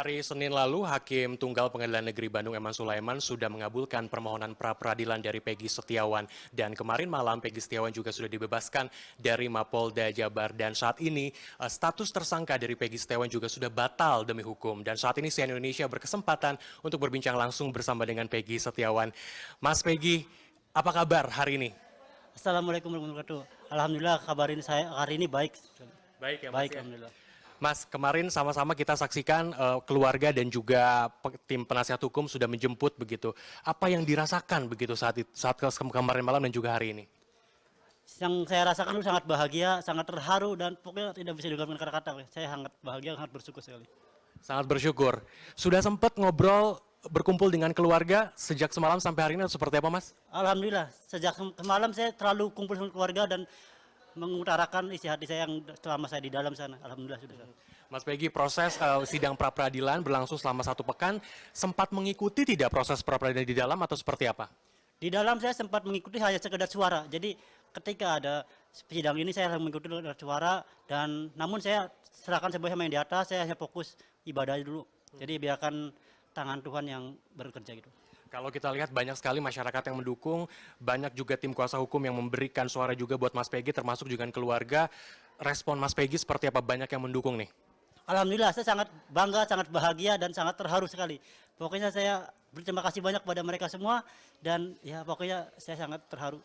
Hari Senin lalu, Hakim Tunggal Pengadilan Negeri Bandung Eman Sulaiman sudah mengabulkan permohonan pra-peradilan dari Peggy Setiawan. Dan kemarin malam, Peggy Setiawan juga sudah dibebaskan dari Mapolda Jabar. Dan saat ini, status tersangka dari Peggy Setiawan juga sudah batal demi hukum. Dan saat ini, CNN Indonesia berkesempatan untuk berbincang langsung bersama dengan Peggy Setiawan. Mas Peggy, apa kabar hari ini? Assalamualaikum warahmatullahi wabarakatuh. Alhamdulillah kabarin saya hari ini baik. Baik ya Mas Baik, ya. alhamdulillah. Mas, kemarin sama-sama kita saksikan keluarga dan juga tim penasihat hukum sudah menjemput begitu. Apa yang dirasakan begitu saat kemarin malam dan juga hari ini? Yang saya rasakan itu sangat bahagia, sangat terharu dan pokoknya tidak bisa diungkapkan kata-kata. Saya sangat bahagia, sangat bersyukur sekali. Sangat bersyukur. Sudah sempat ngobrol berkumpul dengan keluarga sejak semalam sampai hari ini atau seperti apa, Mas? Alhamdulillah, sejak semalam saya terlalu kumpul sama keluarga dan mengutarakan isi hati saya yang selama saya di dalam sana. Alhamdulillah sudah. Mas Peggy, proses sidang pra-peradilan berlangsung selama 1 pekan. Sempat mengikuti tidak proses pra-peradilan di dalam atau seperti apa? Di dalam saya sempat mengikuti hanya sekedar suara. Jadi ketika ada sidang ini saya mengikuti suara dan namun saya serahkan semuanya sama yang di atas, saya hanya fokus ibadah dulu. Jadi biarkan tangan Tuhan yang bekerja gitu. Kalau kita lihat banyak sekali masyarakat yang mendukung, banyak juga tim kuasa hukum yang memberikan suara juga buat Mas Peggy, termasuk juga keluarga. Respon Mas Peggy seperti apa? Banyak yang mendukung nih. Alhamdulillah saya sangat bangga, sangat bahagia dan sangat terharu sekali. Pokoknya saya berterima kasih banyak kepada mereka semua dan ya pokoknya saya sangat terharu.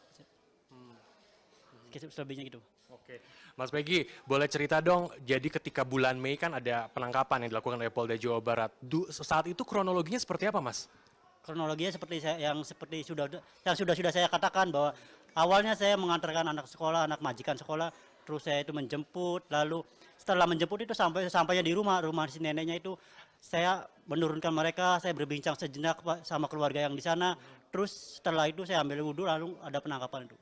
Selebihnya gitu. Oke, Mas Peggy, boleh cerita dong, jadi ketika bulan Mei kan ada penangkapan yang dilakukan oleh Polda Jawa Barat. Saat itu kronologinya seperti apa, Mas? Kronologinya seperti sudah saya katakan bahwa awalnya saya mengantarkan anak sekolah, anak majikan sekolah, terus saya itu menjemput, lalu setelah menjemput itu sampainya di rumah si neneknya itu saya menurunkan mereka, saya berbincang sejenak sama keluarga yang di sana, terus setelah itu saya ambil wudhu lalu ada penangkapan itu.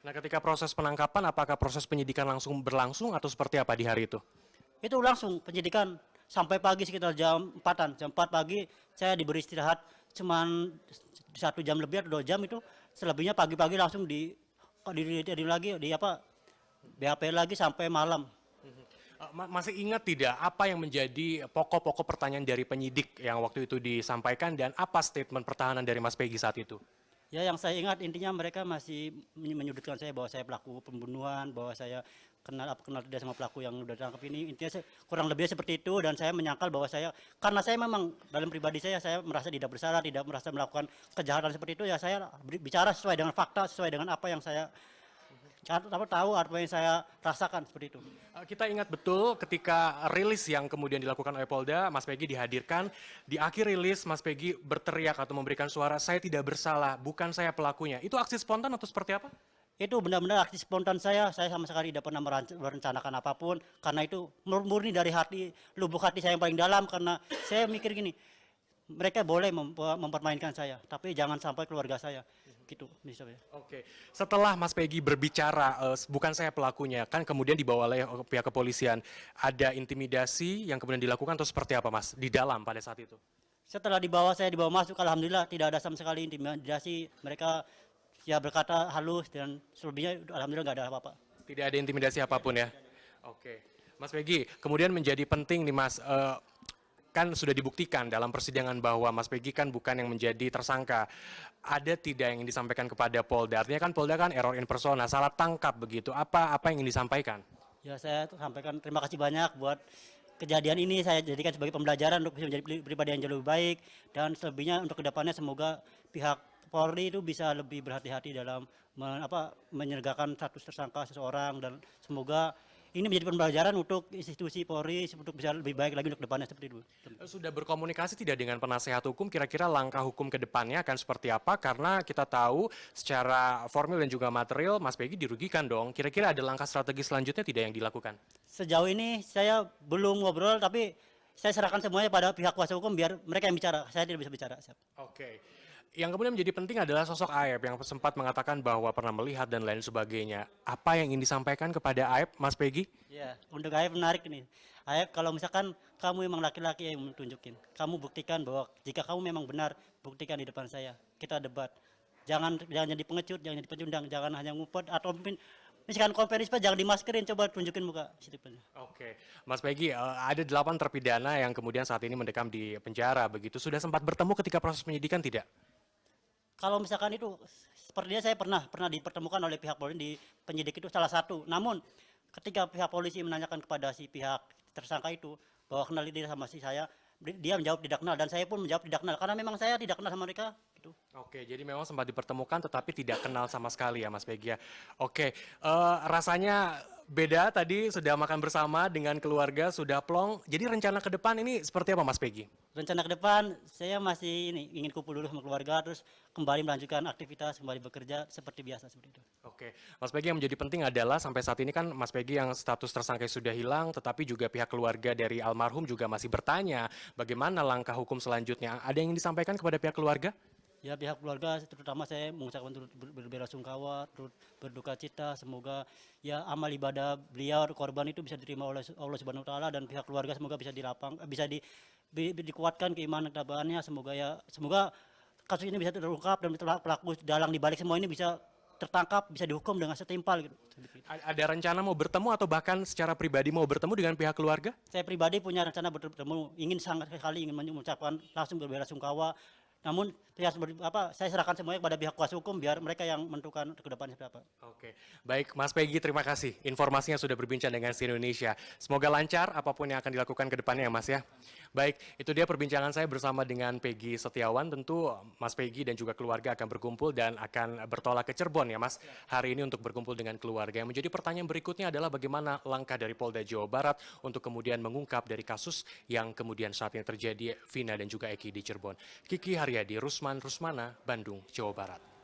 Nah, ketika proses penangkapan, apakah proses penyidikan langsung berlangsung atau seperti apa di hari itu? Itu langsung penyidikan sampai pagi sekitar jam 4-an, jam 4 pagi saya diberi istirahat cuman 1 jam lebih atau 2 jam itu, selebihnya pagi-pagi langsung BAP lagi sampai malam. Masih ingat tidak apa yang menjadi pokok-pokok pertanyaan dari penyidik yang waktu itu disampaikan dan apa statement pertahanan dari Mas Peggy saat itu? Ya yang saya ingat intinya mereka masih menyudutkan saya bahwa saya pelaku pembunuhan, bahwa saya kenal tidak sama pelaku yang udah ditangkap ini. Intinya kurang lebih seperti itu dan saya menyangkal bahwa karena saya memang dalam pribadi saya merasa tidak bersalah, tidak merasa melakukan kejahatan seperti itu, ya saya bicara sesuai dengan fakta, sesuai dengan apa yang saya tahu, apa yang saya rasakan seperti itu. Kita ingat betul ketika rilis yang kemudian dilakukan oleh Polda, Mas Peggy dihadirkan. Di akhir rilis, Mas Peggy berteriak atau memberikan suara, saya tidak bersalah, bukan saya pelakunya. Itu aksi spontan atau seperti apa? Itu benar-benar aksi spontan saya sama sekali tidak pernah merencanakan apapun, karena itu murni dari hati, lubuk hati saya yang paling dalam, karena saya mikir gini, mereka boleh mempermainkan saya, tapi jangan sampai keluarga saya, gitu. Oke, setelah Mas Peggy berbicara, bukan saya pelakunya, kan kemudian dibawa oleh pihak kepolisian, ada intimidasi yang kemudian dilakukan atau seperti apa Mas, di dalam pada saat itu? Setelah saya dibawa masuk, alhamdulillah tidak ada sama sekali intimidasi, mereka ya berkata halus dan selebihnya alhamdulillah nggak ada apa-apa. Tidak ada intimidasi apapun ya? Oke, Mas Peggy, kemudian menjadi penting nih Mas, kan sudah dibuktikan dalam persidangan bahwa Mas Peggy kan bukan yang menjadi tersangka. Ada tidak yang disampaikan kepada Polda? Artinya kan Polda kan error in persona, salah tangkap begitu. Apa yang ingin disampaikan? Ya saya sampaikan terima kasih banyak buat kejadian ini, saya jadikan sebagai pembelajaran untuk bisa menjadi pribadi yang jauh lebih baik, dan selebihnya untuk kedepannya semoga pihak Polri itu bisa lebih berhati-hati dalam menyergakan status tersangka seseorang, dan semoga ini menjadi pembelajaran untuk institusi Polri untuk bisa lebih baik lagi untuk depannya seperti itu. Sudah berkomunikasi tidak dengan penasehat hukum, kira-kira langkah hukum ke depannya akan seperti apa? Karena kita tahu secara formil dan juga material Mas Peggy dirugikan dong. Kira-kira ada langkah strategi selanjutnya tidak yang dilakukan? Sejauh ini saya belum ngobrol, tapi saya serahkan semuanya pada pihak kuasa hukum biar mereka yang bicara, saya tidak bisa bicara. Oke. Yang kemudian menjadi penting adalah sosok Aep yang sempat mengatakan bahwa pernah melihat dan lain sebagainya. Apa yang ingin disampaikan kepada Aep, Mas Peggy? Ya, untuk Aep menarik nih. Aep, kalau misalkan kamu memang laki-laki yang tunjukin, kamu buktikan bahwa jika kamu memang benar, buktikan di depan saya. Kita debat. Jangan jadi pengecut, jangan jadi pecundang, jangan hanya ngumpet atau Misalkan konferensi pers jangan dimaskerin, coba tunjukin muka. Situ. Oke, Mas Peggy, ada 8 terpidana yang kemudian saat ini mendekam di penjara, begitu. Sudah sempat bertemu ketika proses penyidikan tidak? Kalau misalkan itu, sepertinya saya pernah dipertemukan oleh pihak polisi di penyidik itu salah satu. Namun ketika pihak polisi menanyakan kepada si pihak tersangka itu bahwa kenal dia sama si saya, dia menjawab tidak kenal dan saya pun menjawab tidak kenal karena memang saya tidak kenal sama mereka. Gitu. Oke, jadi memang sempat dipertemukan tetapi tidak kenal sama sekali ya Mas Peggy ya. Oke, rasanya beda tadi sudah makan bersama dengan keluarga, sudah plong. Jadi rencana ke depan ini seperti apa Mas Peggy? Rencana ke depan saya masih ingin kumpul dulu sama keluarga terus kembali melanjutkan aktivitas, kembali bekerja seperti biasa seperti itu. Oke, Mas Peggy, yang menjadi penting adalah sampai saat ini kan Mas Peggy yang status tersangka sudah hilang, tetapi juga pihak keluarga dari almarhum juga masih bertanya bagaimana langkah hukum selanjutnya. Ada yang ingin disampaikan kepada pihak keluarga? Ya pihak keluarga terutama saya mengucapkan turut berbelasungkawa, turut berduka cita, semoga ya amal ibadah beliau korban itu bisa diterima oleh Allah Subhanahu wa taala dan pihak keluarga semoga bisa dikuatkan keimanan ketabahannya, semoga kasus ini bisa terungkap dan pelaku dalang di balik semua ini bisa tertangkap, bisa dihukum dengan setimpal gitu. Ada rencana mau bertemu atau bahkan secara pribadi mau bertemu dengan pihak keluarga? Saya pribadi punya rencana bertemu, sangat sekali ingin mengucapkan langsung berbelasungkawa. Namun saya serahkan semuanya kepada pihak kuasa hukum biar mereka yang menentukan ke depannya seperti apa. Oke, baik Mas Peggy, terima kasih informasinya sudah berbincang dengan si Indonesia. Semoga lancar apapun yang akan dilakukan ke depannya ya Mas ya. Baik, itu dia perbincangan saya bersama dengan Peggy Setiawan. Tentu Mas Peggy dan juga keluarga akan berkumpul dan akan bertolak ke Cirebon ya Mas. Hari ini untuk berkumpul dengan keluarga. Yang menjadi pertanyaan berikutnya adalah bagaimana langkah dari Polda Jawa Barat untuk kemudian mengungkap dari kasus yang kemudian saat ini terjadi Vina dan juga Eki di Cirebon. Kiki Haryadi, Rusman Rusmana, Bandung, Jawa Barat.